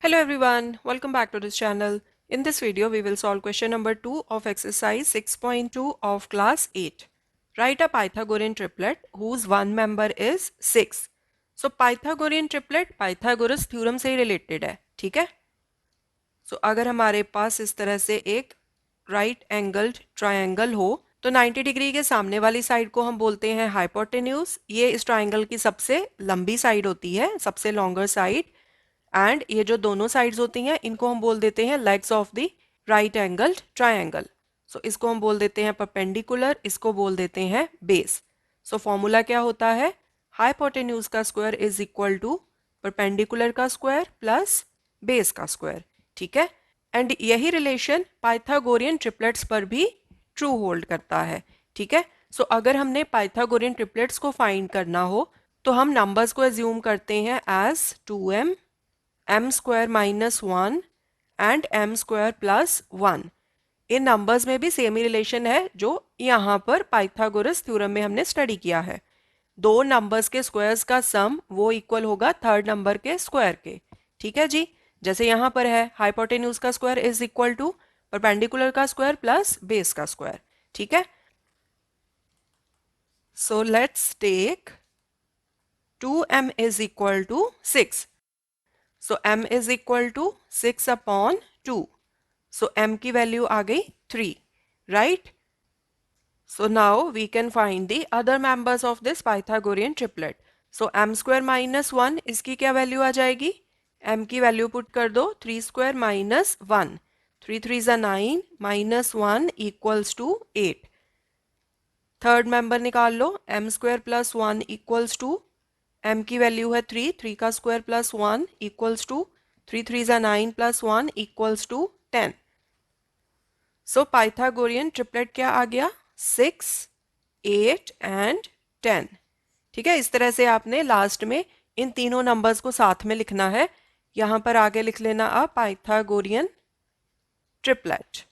Hello everyone, welcome back to this channel. In this video, we will solve question number 2 of exercise 6.2 of class 8. Write a Pythagorean triplet whose one member is 6. So Pythagorean triplet Pythagoras theorem से related है, ठीक है? So अगर हमारे पास इस तरह से एक right angled triangle हो तो 90 डिग्री के सामने वाली साइड को हम बोलते हैं हाइपोटेन्यूज। ये इस ट्राइंगल की सबसे लंबी साइड होती है, सबसे लॉन्गर साइड। एंड ये जो दोनों साइड्स होती हैं इनको हम बोल देते हैं legs of the right angled triangle. So इसको हम बोल देते हैं परपेंडिकुलर, इसको बोल देते हैं बेस। सो फॉर्मूला क्या होता है? हाइपोटेन्यूज का square is equal to perpendicular का स्क्वायर प्लस बेस का स्क्वायर, ठीक है? एंड यही रिलेशन पाइथागोरियन ट्रिपलेट्स पर भी ट्रू होल्ड करता है, ठीक है? सो अगर हमने पाइथागोरियन ट्रिपलेट्स को फाइंड करना हो तो हम नंबर्स को एज्यूम करते हैं as 2m m square minus 1 and m square plus 1। इन नंबर्स में भी सेम ही रिलेशन है जो यहाँ पर पाइथागोरस थ्योरम में हमने स्टडी किया है। दो नंबर्स के स्क्वायर्स का सम वो इक्वल होगा थर्ड नंबर के स्क्वायर के, ठीक है जी? जैसे यहाँ पर है हाइपोटेन्यूज का square is equal to perpendicular का स्क्वायर प्लस बेस का स्क्वायर, ठीक है? So let's take 2m is equal to 6। So m is equal to 6 upon 2. So m की वैल्यू आ गई 3, right? So now we can find the other members of this Pythagorean triplet. So m square minus 1 इसकी क्या value आ जाएगी? m की value put कर दो 3 square minus 1. 3 3 is 9 minus 1 equals to 8. Third member निकाल लो m square plus 1 equals to m की वैल्यू है 3, 3 का square plus 1 equals to 3 3 is 9 plus 1 equals to 10। So Pythagorean triplet क्या आ गया? 6, 8 एंड 10, ठीक है? इस तरह से आपने लास्ट में इन तीनों नंबर्स को साथ में लिखना है। यहां पर आगे लिख लेना आप पाइथागोरियन ट्रिपलेट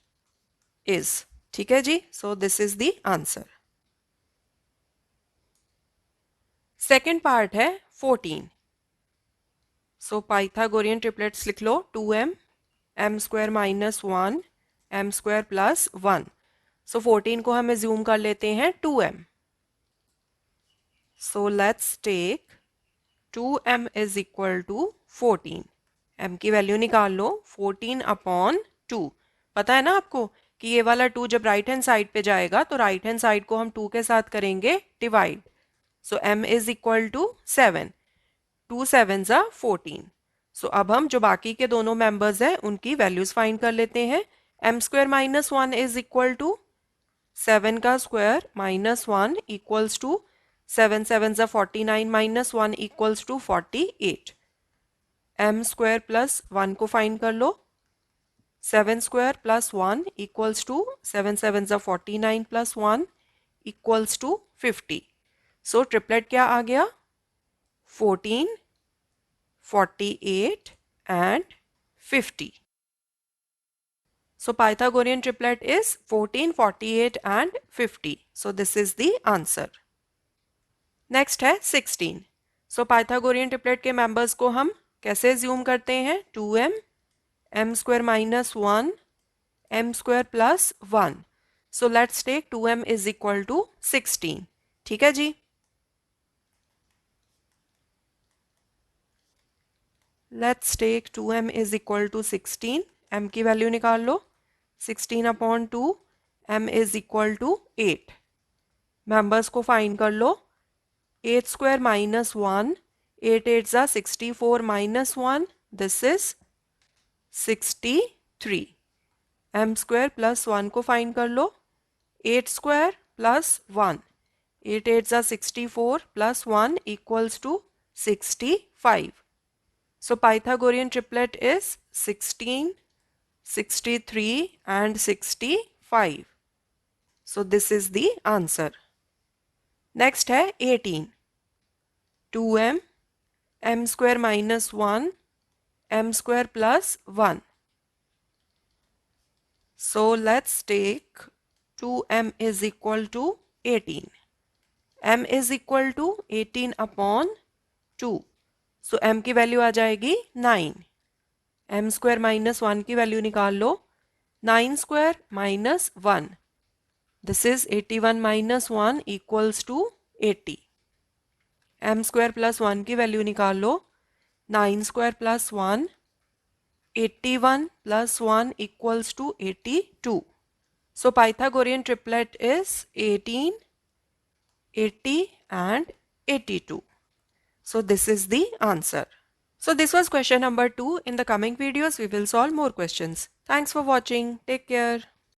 इज, ठीक है जी? So this is the answer. Second part है 14। सो पाइथागोरियन ट्रिपलेट्स लिख लो 2m m square minus 1 m square plus 1। So 14 को हम एज्यूम कर लेते हैं 2m। So let's take 2m is equal to 14। m की वैल्यू निकाल लो 14 अपॉन 2। पता है ना आपको कि ये वाला 2 जब राइट हैंड साइड पे जाएगा तो राइट हैंड साइड को हम 2 के साथ करेंगे divide. So m is equal to 7। 2 7s are 14। So अब हम जो बाकी के दोनों मेंबर्स हैं उनकी वैल्यूज फाइंड कर लेते हैं। m square minus 1 is equal to 7 का square minus 1 equals to 7 7s are 49 minus 1 equals to 48। m square plus 1 को फाइंड कर लो। 7 square plus 1 equals to 7 7s are 49 plus 1 equals to 50। So triplet क्या आ गया? 14, 48 and 50. So Pythagorean triplet is 14, 48 and 50. So this is the answer. Next है 16. So Pythagorean triplet के members को हम कैसे assume करते हैं? 2m m square minus 1 m square plus 1. So let's take 2m is equal to 16. ठीक है जी? Let's take 2m is equal to 16. m की वैल्यू निकाल लो 16 upon 2, m is equal to 8। Members को फाइंड कर लो 8 स्क्वायर माइनस 1, 8 8 जा 64 minus 1, this is 63। m square plus 1 को फाइंड कर लो 8 स्क्वायर प्लस 1, 8 8 जा 64 plus 1 equals to 65। So Pythagorean triplet is 16, 63 and 65. So this is the answer. Next है 18. 2m m square minus 1 m square plus 1. So let's take 2m is equal to 18. m is equal to 18 upon 2. So m की value आ जाएगी 9। m square minus 1 की value निकाल लो. 9 square minus 1. This is 81 minus 1 equals to 80. m square plus 1 की value निकाल लो. 9 square plus 1. 81 plus 1 equals to 82. So Pythagorean triplet is 18, 80 and 82. So this is the answer. So this was question number 2. In the coming videos, we will solve more questions. Thanks for watching. Take care.